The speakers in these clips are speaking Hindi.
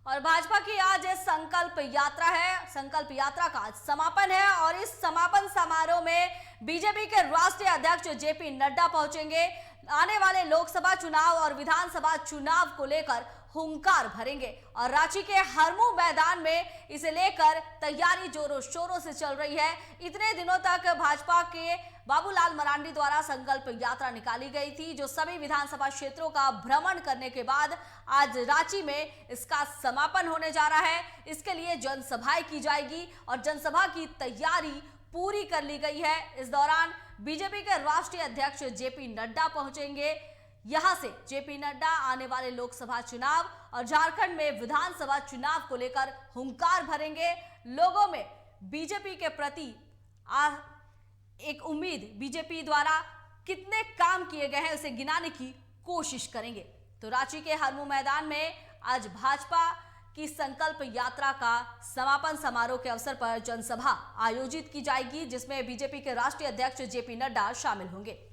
और भाजपा की आज संकल्प यात्रा है। संकल्प यात्रा का आज समापन है और इस समापन समारोह में बीजेपी के राष्ट्रीय अध्यक्ष जेपी नड्डा पहुंचेंगे। आने वाले लोकसभा चुनाव और विधानसभा चुनाव को लेकर हुंकार भरेंगे और रांची के हरमू मैदान में इसे लेकर तैयारी जोरों शोरों से चल रही है। इतने दिनों तक भाजपा के बाबूलाल मरांडी द्वारा संकल्प यात्रा निकाली गई थी, जो सभी विधानसभा क्षेत्रों का भ्रमण करने के बाद आज रांची में इसका समापन होने जा रहा है। इसके लिए जनसभाएं की जाएगी और जनसभा की तैयारी पूरी कर ली गई है। इस दौरान बीजेपी के राष्ट्रीय अध्यक्ष जेपी नड्डा पहुंचेंगे। यहां से जेपी नड्डा आने वाले लोकसभा चुनाव और झारखंड में विधानसभा चुनाव को लेकर हुंकार भरेंगे। लोगों में बीजेपी के प्रति एक उम्मीद, बीजेपी द्वारा कितने काम किए गए हैं उसे गिनाने की कोशिश करेंगे। तो रांची के हरमू मैदान में आज भाजपा की संकल्प यात्रा का समापन समारोह के अवसर पर जनसभा आयोजित की जाएगी, जिसमें बीजेपी के राष्ट्रीय अध्यक्ष जेपी नड्डा शामिल होंगे।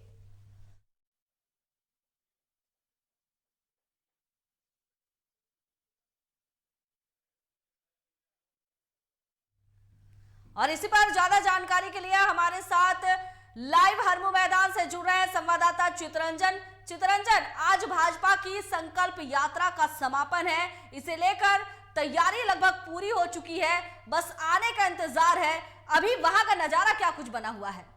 और इसी पर ज्यादा जानकारी के लिए हमारे साथ लाइव हरमू मैदान से जुड़ रहे हैं संवाददाता चितरंजन, आज भाजपा की संकल्प यात्रा का समापन है। इसे लेकर तैयारी लगभग पूरी हो चुकी है, बस आने का इंतजार है। अभी वहां का नजारा क्या कुछ बना हुआ है?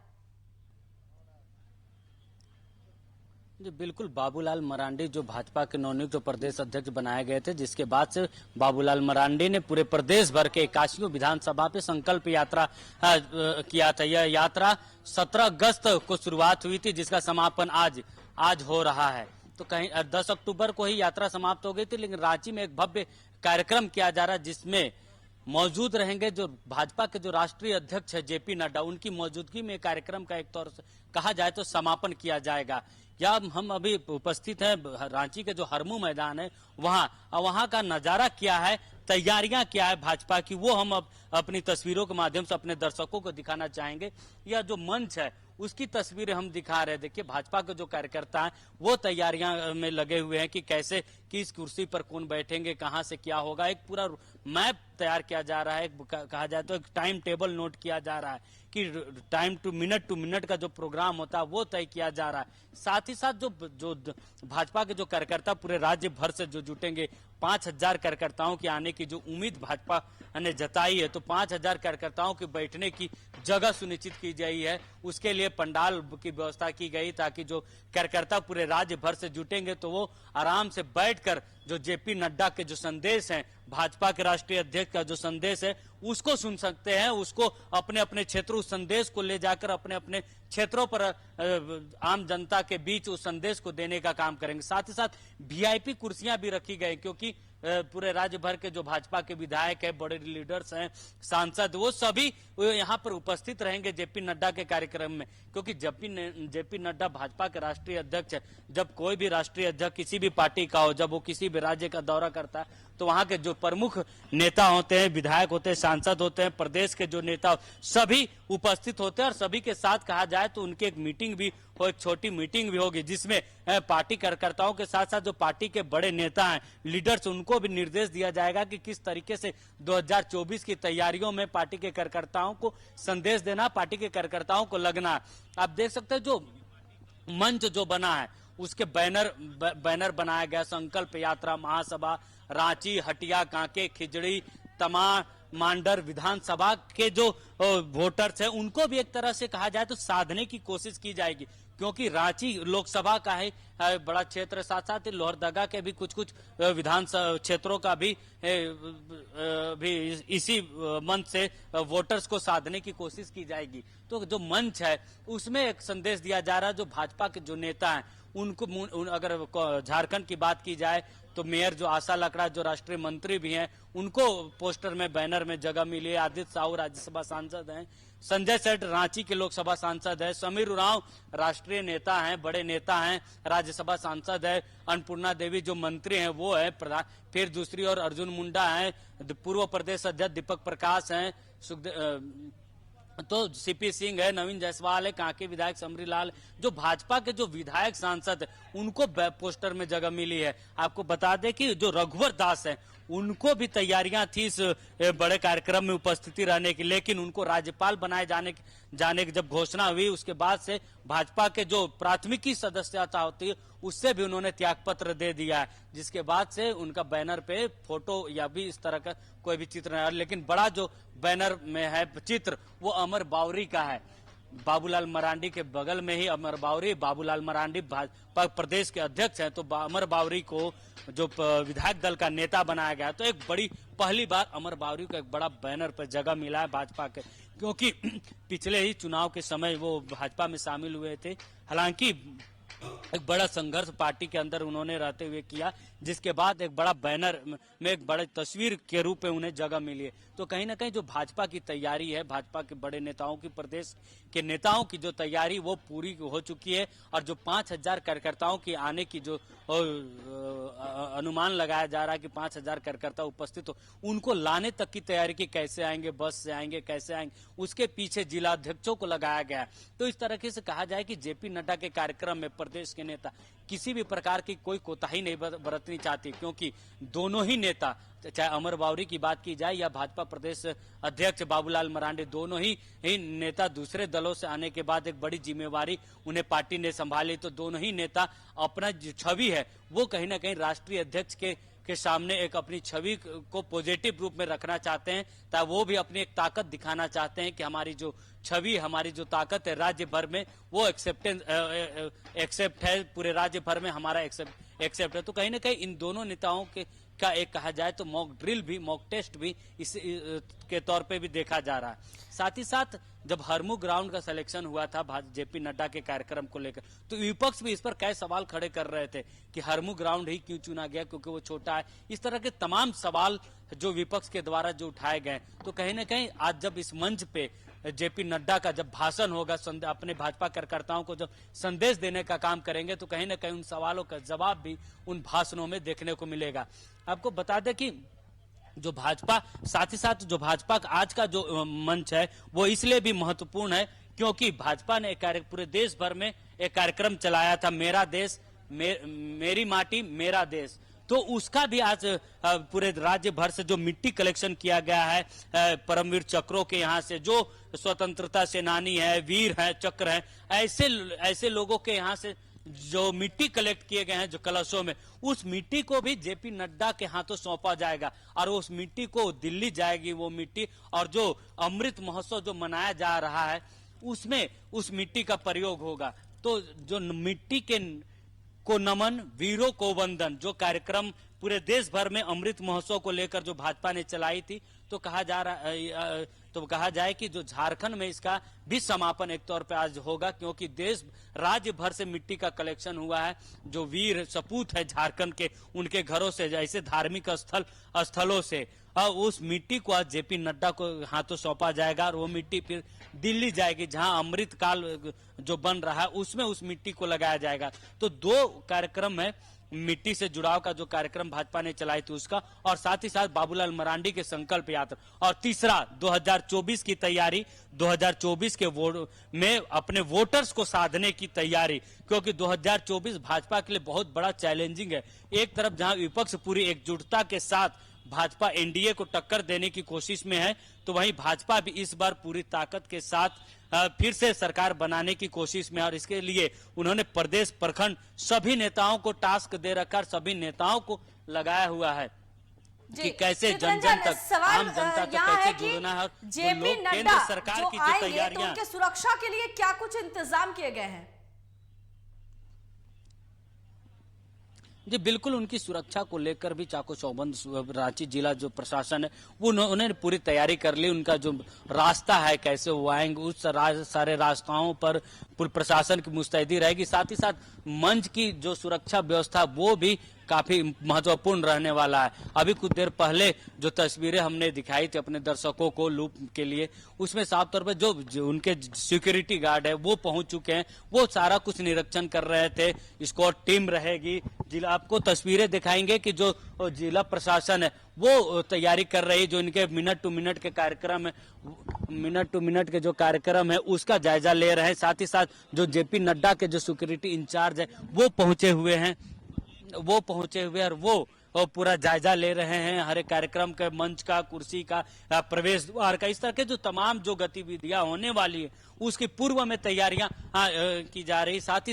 जी बिल्कुल, बाबूलाल मरांडी जो भाजपा के नवनियुक्त प्रदेश अध्यक्ष बनाए गए थे, जिसके बाद से बाबूलाल मरांडी ने पूरे प्रदेश भर के 81 विधानसभा पे संकल्प यात्रा किया था। यह यात्रा 17 अगस्त को शुरुआत हुई थी, जिसका समापन आज हो रहा है। तो कहीं 10 अक्टूबर को ही यात्रा समाप्त हो गई थी, लेकिन रांची में एक भव्य कार्यक्रम किया जा रहा है, जिसमें मौजूद रहेंगे जो भाजपा के जो राष्ट्रीय अध्यक्ष है जेपी नड्डा। उनकी मौजूदगी में कार्यक्रम का एक तौर से कहा जाए तो समापन किया जाएगा। या हम अभी उपस्थित हैं रांची के जो हरमू मैदान है वहां का नजारा क्या है, तैयारियां क्या है भाजपा की, वो हम अब अपनी तस्वीरों के माध्यम से अपने दर्शकों को दिखाना चाहेंगे। यह जो मंच है उसकी तस्वीरें हम दिखा रहे हैं। देखिए, भाजपा के जो कार्यकर्ता हैं वो तैयारियां में लगे हुए हैं कि कैसे किस कुर्सी पर कौन बैठेंगे, कहां से क्या होगा। एक पूरा मैप तैयार किया जा रहा है, कहा जाए तो एक टाइम टेबल नोट किया जा रहा है कि टाइम टू मिनट का जो प्रोग्राम होता है वो तय किया जा रहा है। साथ ही साथ जो भाजपा के जो कार्यकर्ता पूरे राज्य भर से जो जुटेंगे, 5000 कार्यकर्ताओं के आने की जो उम्मीद भाजपा ने जताई है, तो 5000 कार्यकर्ताओं के बैठने की जगह सुनिश्चित की गई है। उसके लिए पंडाल की व्यवस्था की गई ताकि जो कार्यकर्ता पूरे राज्य भर से जुटेंगे तो वो आराम से बैठकर जो जेपी नड्डा के जो संदेश हैं, भाजपा के राष्ट्रीय अध्यक्ष का जो संदेश है उसको सुन सकते हैं। उसको अपने अपने क्षेत्रों, उस संदेश को ले जाकर अपने अपने क्षेत्रों पर आम जनता के बीच उस संदेश को देने का काम करेंगे। साथ ही साथ वीआईपी कुर्सियां भी रखी गई, क्योंकि पूरे राज्य भर के जो भाजपा के विधायक है, बड़े लीडर्स हैं, सांसद, वो सभी यहाँ पर उपस्थित रहेंगे जेपी नड्डा के कार्यक्रम में। क्योंकि जेपी नड्डा भाजपा के राष्ट्रीय अध्यक्ष है। जब कोई भी राष्ट्रीय अध्यक्ष किसी भी पार्टी का हो, जब वो किसी भी राज्य का दौरा करता है, तो वहां के जो प्रमुख नेता होते हैं, विधायक होते हैं, सांसद होते हैं, प्रदेश के जो नेता सभी उपस्थित होते हैं। और सभी के साथ कहा जाए तो उनकी एक मीटिंग भी हो, एक छोटी मीटिंग भी होगी, जिसमें पार्टी कार्यकर्ताओं के साथ साथ जो पार्टी के बड़े नेता हैं, लीडर्स, उनको भी निर्देश दिया जाएगा कि किस तरीके से 2024 की तैयारियों में पार्टी के कार्यकर्ताओं को संदेश देना, पार्टी के कार्यकर्ताओं को लगना। आप देख सकते हैं जो मंच जो बना है उसके बैनर बनाया गया, संकल्प यात्रा महासभा रांची, हटिया, कांके, खिजड़ी, तमाम, मांडर विधानसभा के जो वोटर्स हैं उनको भी एक तरह से कहा जाए तो साधने की कोशिश की जाएगी। क्योंकि रांची लोकसभा का है बड़ा क्षेत्र, साथ साथ लोहरदगा के भी कुछ विधानसभा क्षेत्रों का भी इसी मंच से वोटर्स को साधने की कोशिश की जाएगी। तो जो मंच है उसमें एक संदेश दिया जा रहा है। जो भाजपा के जो नेता हैं उनको, अगर झारखंड की बात की जाए तो मेयर जो आशा लकड़ा, जो राष्ट्रीय मंत्री भी हैं, उनको पोस्टर में, बैनर में जगह मिली है। आदित्य साहू राज्यसभा सांसद हैं, संजय सेठ रांची के लोकसभा सांसद है, समीर उरांव राष्ट्रीय नेता हैं, बड़े नेता हैं, राज्यसभा सांसद है, अन्नपूर्णा देवी जो मंत्री हैं वो है प्रधान, फिर दूसरी ओर अर्जुन मुंडा है, पूर्व प्रदेश अध्यक्ष दीपक प्रकाश हैं, तो सीपी सिंह है, नवीन जायसवाल है, कांके विधायक समरीलाल, जो भाजपा के जो विधायक सांसद है उनको पोस्टर में जगह मिली है। आपको बता दें कि जो रघुवर दास है उनको भी तैयारियां थी इस बड़े कार्यक्रम में उपस्थिति रहने की, लेकिन उनको राज्यपाल बनाए जाने की जब घोषणा हुई उसके बाद से भाजपा के जो प्राथमिकी सदस्यता होती है उससे भी उन्होंने त्यागपत्र दे दिया है, जिसके बाद से उनका बैनर पे फोटो या भी इस तरह का कोई भी चित्र नहीं, लेकिन बड़ा जो बैनर में है चित्र वो अमर बावरी का है। बाबूलाल मरांडी के बगल में ही अमर बावरी, बाबूलाल मरांडी भाजपा प्रदेश के अध्यक्ष हैं, तो अमर बावरी को जो विधायक दल का नेता बनाया गया, तो एक बड़ी पहली बार अमर बावरी को एक बड़ा बैनर पर जगह मिला है भाजपा के, क्योंकि पिछले ही चुनाव के समय वो भाजपा में शामिल हुए थे। हालांकि एक बड़ा संघर्ष पार्टी के अंदर उन्होंने रहते हुए किया, जिसके बाद एक बड़ा बैनर में एक बड़ी तस्वीर के रूप में उन्हें जगह मिली है। तो कहीं ना कहीं जो भाजपा की तैयारी है, भाजपा के बड़े नेताओं की, प्रदेश के नेताओं की जो तैयारी वो पूरी हो चुकी है, और जो 5000 कार्यकर्ताओं की आने की जो अनुमान लगाया जा रहा है कि 5000 कार्यकर्ता उपस्थित हो, उनको लाने तक की तैयारी की, कैसे आएंगे, बस से आएंगे, कैसे आएंगे, उसके पीछे जिला अध्यक्षों को लगाया गया है। तो इस तरीके से कहा जाए कि जेपी नड्डा के कार्यक्रम में प्रदेश के नेता किसी भी प्रकार की कोई कोताही नहीं बरतनी चाहती, क्योंकि दोनों ही नेता, चाहे अमर बावरी की बात की जाए या भाजपा प्रदेश अध्यक्ष बाबूलाल मरांडी, दोनों ही नेता दूसरे दलों से आने के बाद एक बड़ी जिम्मेवारी उन्हें पार्टी ने संभाली, तो दोनों ही नेता अपना जो छवि है वो कहीं ना कहीं राष्ट्रीय अध्यक्ष के सामने एक अपनी छवि को पॉजिटिव रूप में रखना चाहते हैं, ताकि वो भी अपनी एक ताकत दिखाना चाहते हैं कि हमारी जो छवि, हमारी जो ताकत है राज्य भर में वो एक्सेप्ट है, पूरे राज्य भर में हमारा एक्सेप्ट है। तो कहीं ना कहीं इन दोनों नेताओं का एक कहा जाए तो मॉक ड्रिल भी, मॉक टेस्ट भी इस के तौर पे भी देखा जा रहा है। साथ ही साथ जब हरमू ग्राउंड का सिलेक्शन हुआ था जेपी नड्डा के कार्यक्रम को लेकर, तो विपक्ष भी इस पर कई सवाल खड़े कर रहे थे कि हरमू ग्राउंड ही क्यों चुना गया, क्योंकि वो छोटा है। इस तरह के तमाम सवाल जो विपक्ष के द्वारा जो उठाए गए, तो कहीं ना कहीं आज जब इस मंच पे जेपी नड्डा का जब भाषण होगा, अपने भाजपा कार्यकर्ताओं को जब संदेश देने का काम करेंगे, तो कहीं ना कहीं उन सवालों का जवाब भी उन भाषणों में देखने को मिलेगा। आपको बता दें कि जो भाजपा, साथ ही साथ जो भाजपा का आज का जो मंच है वो इसलिए भी महत्वपूर्ण है क्योंकि भाजपा ने पूरे देश भर में एक कार्यक्रम चलाया था, मेरा देश मेरी माटी मेरा देश। तो उसका भी आज पूरे राज्य भर से जो मिट्टी कलेक्शन किया गया है परमवीर चक्रों के, यहाँ से जो स्वतंत्रता सेनानी है, वीर है, चक्र है, ऐसे लोगों के यहाँ से जो मिट्टी कलेक्ट किए गए हैं जो कलशों में, उस मिट्टी को भी जेपी नड्डा के हाथों सौंपा जाएगा और उस मिट्टी को दिल्ली जाएगी वो मिट्टी, और जो अमृत महोत्सव जो मनाया जा रहा है उसमें उस मिट्टी का प्रयोग होगा। तो जो मिट्टी को नमन, वीरों को वंदन, जो कार्यक्रम पूरे देश भर में अमृत महोत्सव को लेकर जो भाजपा ने चलाई थी, तो कहा जाए कि जो झारखंड में इसका भी समापन एक तौर पे आज होगा, क्योंकि देश राज्य भर से मिट्टी का कलेक्शन हुआ है। जो वीर सपूत है झारखंड के, उनके घरों से, जैसे धार्मिक स्थलों से, उस मिट्टी को आज जेपी नड्डा को हाथों सौंपा जाएगा और वो मिट्टी फिर दिल्ली जाएगी, जहां अमृत काल जो बन रहा है उसमें उस मिट्टी को लगाया जाएगा। तो दो कार्यक्रम है, मिट्टी से जुड़ाव का जो कार्यक्रम भाजपा ने चलाई थी उसका, और साथ ही साथ बाबूलाल मरांडी के संकल्प यात्रा, और तीसरा 2024 की तैयारी, 2024 के वोट में अपने वोटर्स को साधने की तैयारी, क्योंकि 2024 भाजपा के लिए बहुत बड़ा चैलेंजिंग है। एक तरफ जहां विपक्ष पूरी एकजुटता के साथ भाजपा एनडीए को टक्कर देने की कोशिश में है, तो वहीं भाजपा भी इस बार पूरी ताकत के साथ फिर से सरकार बनाने की कोशिश में, और इसके लिए उन्होंने प्रदेश प्रखंड सभी नेताओं को टास्क दे रखा, सभी नेताओं को लगाया हुआ है कि कैसे जन जन तक, आम जनता तक कैसे जुड़ना है। जेपी नड्डा सरकार जो की जो आएंगे, तैयारियां, तो उनके सुरक्षा के लिए क्या कुछ इंतजाम किए गए हैं? जी बिल्कुल, उनकी सुरक्षा को लेकर भी चाको चौबंद रांची जिला जो प्रशासन है वो उन्होंने पूरी तैयारी कर ली। उनका जो रास्ता है कैसे वो आएंगे, उस सारे रास्ताओं पर पूरी प्रशासन की मुस्तैदी रहेगी। साथ ही साथ मंच की जो सुरक्षा व्यवस्था वो भी काफी महत्वपूर्ण रहने वाला है। अभी कुछ देर पहले जो तस्वीरें हमने दिखाई थी अपने दर्शकों को लूप के लिए, उसमें साफ तौर पर जो उनके सिक्योरिटी गार्ड है वो पहुंच चुके हैं, वो सारा कुछ निरीक्षण कर रहे थे। स्क्वाड टीम रहेगी, जिला आपको तस्वीरें दिखाएंगे कि जो जिला प्रशासन है वो तैयारी कर रही है, जो इनके मिनट टू मिनट के कार्यक्रम है, मिनट टू मिनट के जो कार्यक्रम है उसका जायजा ले रहे हैं। साथ ही साथ जो जेपी नड्डा के जो सिक्योरिटी इंचार्ज है वो पहुंचे हुए हैं और वो वो पूरा जायजा ले रहे हैं, हर एक कार्यक्रम के मंच का, कुर्सी का, प्रवेश द्वार का, इस तरह के जो तमाम जो गतिविधियां होने वाली है उसकी पूर्व में तैयारियां की जा रही। साथ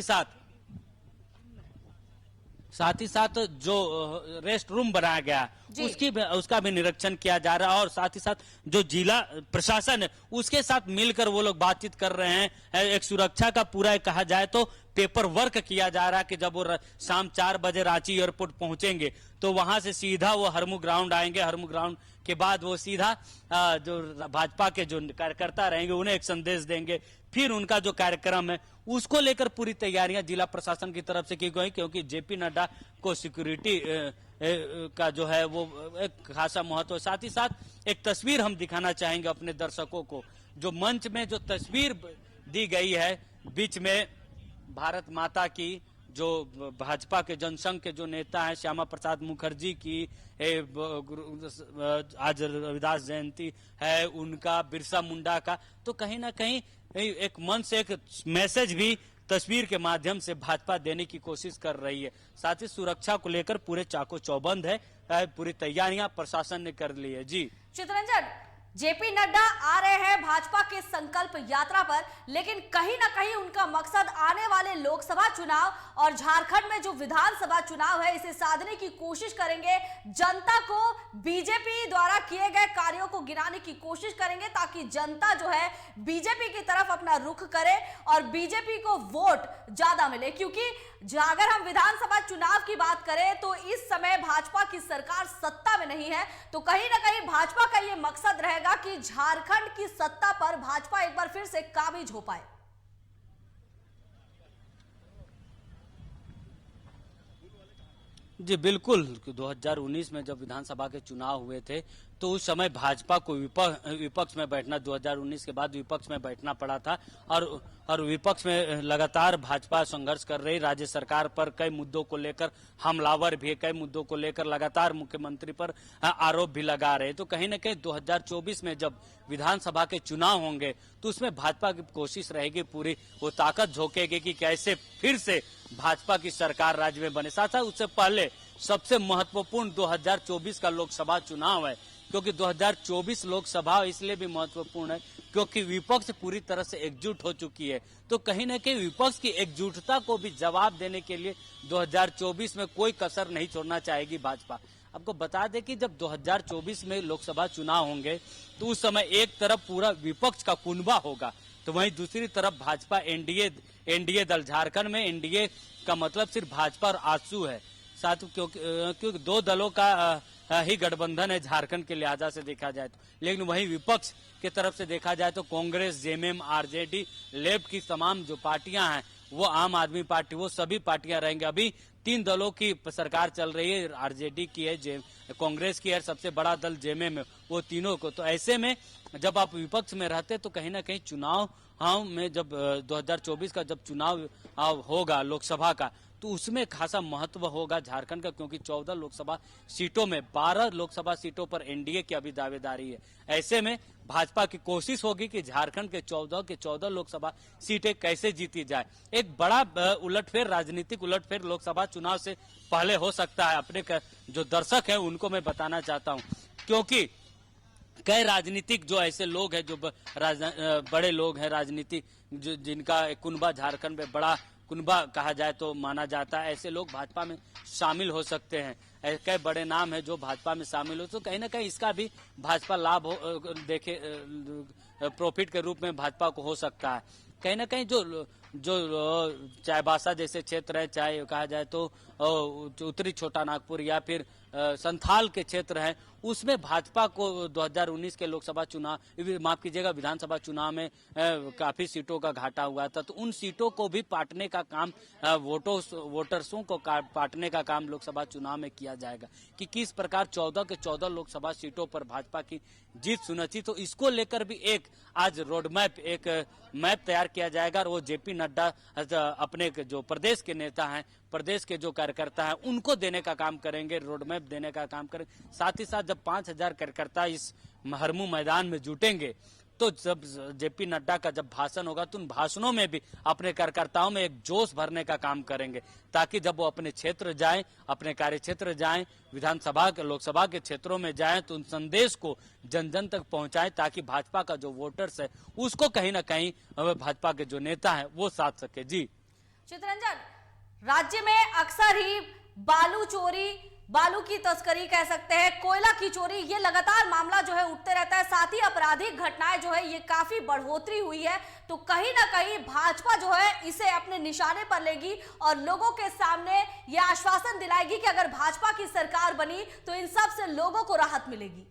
ही साथ जो रेस्ट रूम बनाया गया उसका भी निरीक्षण किया जा रहा है, और साथ ही साथ जो जिला प्रशासन है उसके साथ मिलकर वो लोग बातचीत कर रहे हैं। एक सुरक्षा का पूरा कहा जाए तो पेपर वर्क किया जा रहा है कि जब वो शाम 4 बजे रांची एयरपोर्ट पहुंचेंगे तो वहां से सीधा वो हरमू ग्राउंड आएंगे। हरमू ग्राउंड के बाद वो सीधा जो भाजपा के जो कार्यकर्ता रहेंगे उन्हें एक संदेश देंगे, फिर उनका जो कार्यक्रम है उसको लेकर पूरी तैयारियां जिला प्रशासन की तरफ से की गई, क्योंकि जेपी नड्डा को सिक्योरिटी का जो है वो एक खासा महत्व है। साथ ही साथ एक तस्वीर हम दिखाना चाहेंगे अपने दर्शकों को, जो मंच में जो तस्वीर दी गई है बीच में भारत माता की, जो भाजपा के जनसंघ के जो नेता हैं श्यामा प्रसाद मुखर्जी की आज रविदास जयंती है उनका, बिरसा मुंडा का, तो कहीं ना कहीं एक मन से एक मैसेज भी तस्वीर के माध्यम से भाजपा देने की कोशिश कर रही है। साथ ही सुरक्षा को लेकर पूरे चाको चौबंद है, पूरी तैयारियां प्रशासन ने कर ली है। जी चित्ररंजन, जेपी नड्डा आ रहे हैं भाजपा के संकल्प यात्रा पर, लेकिन कहीं ना कहीं उनका मकसद आने वाले लोकसभा चुनाव और झारखंड में जो विधानसभा चुनाव है इसे साधने की कोशिश करेंगे। जनता को बीजेपी द्वारा किए गए कार्यों को गिनाने की कोशिश करेंगे ताकि जनता जो है बीजेपी की तरफ अपना रुख करे और बीजेपी को वोट ज्यादा मिले। क्योंकि अगर हम विधानसभा चुनाव की बात करें तो इस समय भाजपा की सरकार सत्ता में नहीं है, तो कहीं ना कहीं भाजपा का यह मकसद रहेगा कि झारखंड की सत्ता पर भाजपा एक बार फिर से काबिज हो पाए। जी बिल्कुल, 2019 में जब विधानसभा के चुनाव हुए थे तो उस समय भाजपा को विपक्ष में बैठना, 2019 के बाद विपक्ष में बैठना पड़ा था, और विपक्ष में लगातार भाजपा संघर्ष कर रही, राज्य सरकार पर कई मुद्दों को लेकर हमलावर भी, कई मुद्दों को लेकर लगातार मुख्यमंत्री पर आरोप भी लगा रहे। तो कहीं न कहीं 2024 में जब विधानसभा के चुनाव होंगे तो उसमें भाजपा की कोशिश रहेगी, पूरी वो ताकत झोंकेगी कि कैसे फिर से भाजपा की सरकार राज्य में बने। साथ साथ उससे पहले सबसे महत्वपूर्ण 2024 का लोकसभा चुनाव है, क्योंकि 2024 लोकसभा इसलिए भी महत्वपूर्ण है क्योंकि विपक्ष पूरी तरह से एकजुट हो चुकी है। तो कहीं न कहीं विपक्ष की एकजुटता को भी जवाब देने के लिए 2024 में कोई कसर नहीं छोड़ना चाहेगी भाजपा। आपको बता दें कि जब 2024 में लोकसभा चुनाव होंगे तो उस समय एक तरफ पूरा विपक्ष का कुनबा होगा, तो वहीं दूसरी तरफ भाजपा एनडीए दल, झारखंड में एनडीए का मतलब सिर्फ भाजपा और आजसू है, साथ क्योंकि दो दलों का ही गठबंधन है झारखंड के लिहाजा से देखा जाए तो। लेकिन वहीं विपक्ष की तरफ से देखा जाए तो कांग्रेस, जेएमएम, आरजेडी, लेफ्ट की तमाम जो पार्टियां हैं, वो आम आदमी पार्टी, वो सभी पार्टियां रहेंगे। अभी 3 दलों की सरकार चल रही है, आरजेडी की है, कांग्रेस की है, सबसे बड़ा दल जेएमएम है, वो तीनों को। तो ऐसे में जब आप विपक्ष में रहते तो कहीं ना कहीं चुनाव में जब 2024 का जब चुनाव होगा लोकसभा का, तो उसमें खासा महत्व होगा झारखंड का, क्योंकि 14 लोकसभा सीटों में 12 लोकसभा सीटों पर एनडीए की अभी दावेदारी है। ऐसे में भाजपा की कोशिश होगी कि झारखंड के 14 लोकसभा सीटें कैसे जीती जाए। एक बड़ा उलटफेर, राजनीतिक उलटफेर लोकसभा चुनाव से पहले हो सकता है। अपने जो दर्शक है उनको मैं बताना चाहता हूँ, क्योंकि कई राजनीतिक जो ऐसे लोग हैं, जो बड़े लोग हैं राजनीतिक, जिनका कुनबा झारखंड में बड़ा कुनबा कहा जाए तो माना जाता है, ऐसे लोग भाजपा में शामिल हो सकते हैं। कई बड़े नाम हैं जो भाजपा में शामिल हो, तो कहीं ना कहीं इसका भी भाजपा लाभ देखे, प्रॉफिट के रूप में भाजपा को हो सकता है। कहीं ना कहीं जो चाईबासा जैसे क्षेत्र है, चाहे कहा जाए तो उत्तरी छोटा नागपुर या फिर संथाल के क्षेत्र हैं, उसमें भाजपा को 2019 के लोकसभा चुनाव, माफ कीजिएगा, विधानसभा चुनाव में काफी सीटों का घाटा हुआ था। तो उन सीटों को भी पाटने का काम, वोटर्सों को पाटने का काम लोकसभा चुनाव में किया जाएगा कि किस प्रकार 14 के 14 लोकसभा सीटों पर भाजपा की जीत सुनिश्चित। तो इसको लेकर भी एक आज रोड मैप, एक मैप तैयार किया जाएगा, और वो जेपी नड्डा अपने जो प्रदेश के नेता हैं, प्रदेश के जो कार्यकर्ता हैं, उनको देने का काम करेंगे, रोड मैप देने का काम करेंगे। साथ ही साथ जब 5000 कार्यकर्ता इस हरमू मैदान में जुटेंगे तो जब जेपी नड्डा का जब भाषण होगा तो उन भाषणों में भी अपने कार्यकर्ताओं में एक जोश भरने का काम करेंगे, ताकि जब वो अपने क्षेत्र जाएं, अपने कार्य क्षेत्र जाएं, विधानसभा के लोकसभा के क्षेत्रों में जाएं, तो उन संदेश को जन जन तक पहुंचाएं, ताकि भाजपा का जो वोटर्स है उसको कहीं ना कहीं भाजपा के जो नेता है वो साथ सके। जी चितरंजन, राज्य में अक्सर ही बालू चोरी, बालू की तस्करी कह सकते हैं, कोयला की चोरी, ये लगातार मामला जो है उठते रहता है। साथ ही आपराधिक घटनाएं जो है ये काफी बढ़ोतरी हुई है। तो कहीं ना कहीं भाजपा जो है इसे अपने निशाने पर लेगी और लोगों के सामने ये आश्वासन दिलाएगी कि अगर भाजपा की सरकार बनी तो इन सब से लोगों को राहत मिलेगी।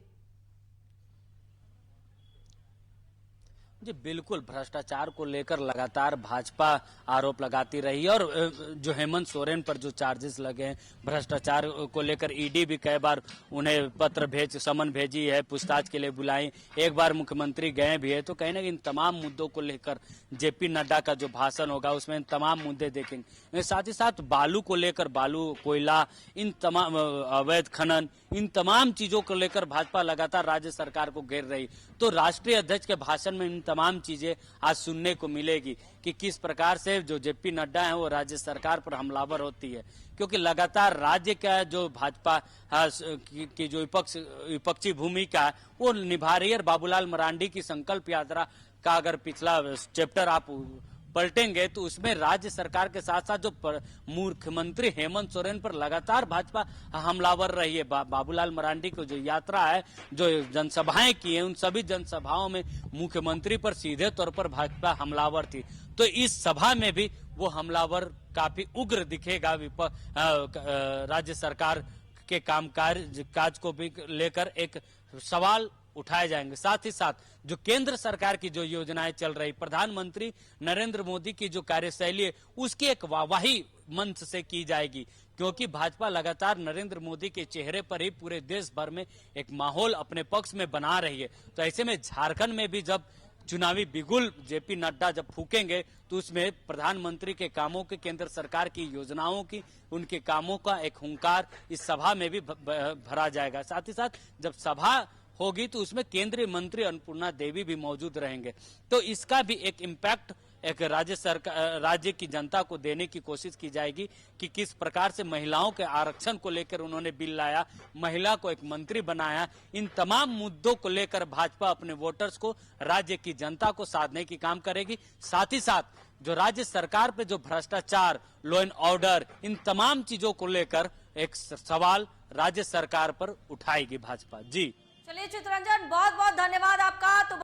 जी बिल्कुल, भ्रष्टाचार को लेकर लगातार भाजपा आरोप लगाती रही है और जो हेमंत सोरेन पर जो चार्जेस लगे हैं भ्रष्टाचार को लेकर, ईडी भी कई बार उन्हें पत्र समन भेजी है, पूछताछ के लिए बुलाई, एक बार मुख्यमंत्री गए भी है। तो कहीं ना कहीं इन तमाम मुद्दों को लेकर जेपी नड्डा का जो भाषण होगा उसमें इन तमाम मुद्दे देखेंगे। साथ ही साथ बालू को लेकर, बालू, कोयला, इन तमाम अवैध खनन, इन तमाम चीजों को लेकर भाजपा लगातार राज्य सरकार को घेर रही। तो राष्ट्रीय अध्यक्ष के भाषण में इन तमाम चीजें आज सुनने को मिलेगी कि किस प्रकार से जो जेपी नड्डा है वो राज्य सरकार पर हमलावर होती है, क्योंकि लगातार राज्य का जो भाजपा की जो विपक्षी भूमिका है वो निभा रही है। बाबूलाल मरांडी की संकल्प यात्रा का अगर पिछला चैप्टर आप पलटेंगे तो उसमें राज्य सरकार के साथ साथ जो मुख्यमंत्री हेमंत सोरेन पर लगातार भाजपा हमलावर रही है। बाबूलाल मरांडी को जो यात्रा है, जो जनसभाएं की है, उन सभी जनसभाओं में मुख्यमंत्री पर सीधे तौर पर भाजपा हमलावर थी। तो इस सभा में भी वो हमलावर काफी उग्र दिखेगा। राज्य सरकार के काज को भी लेकर एक सवाल उठाए जाएंगे। साथ ही साथ जो केंद्र सरकार की जो योजनाएं चल रही, प्रधानमंत्री नरेंद्र मोदी की जो कार्यशैली है उसकी एक वाहवाही मंच से की जाएगी, क्योंकि भाजपा लगातार नरेंद्र मोदी के चेहरे पर ही पूरे देश भर में एक माहौल अपने पक्ष में बना रही है। तो ऐसे में झारखंड में भी जब चुनावी बिगुल जेपी नड्डा जब फूकेंगे तो उसमें प्रधानमंत्री के कामों की, केंद्र सरकार की योजनाओं की, उनके कामों का एक हुंकार इस सभा में भी भरा जाएगा। साथ ही साथ जब सभा होगी तो उसमें केंद्रीय मंत्री अन्नपूर्णा देवी भी मौजूद रहेंगे। तो इसका भी एक इम्पैक्ट एक राज्य की जनता को देने की कोशिश की जाएगी कि किस प्रकार से महिलाओं के आरक्षण को लेकर उन्होंने बिल लाया, महिला को एक मंत्री बनाया। इन तमाम मुद्दों को लेकर भाजपा अपने वोटर्स को, राज्य की जनता को साधने की काम करेगी। साथ ही साथ जो राज्य सरकार पे जो भ्रष्टाचार, लॉ एंड ऑर्डर, इन तमाम चीजों को लेकर एक सवाल राज्य सरकार पर उठाएगी भाजपा। जी चलिए चितरंजन, बहुत बहुत धन्यवाद आपका। तो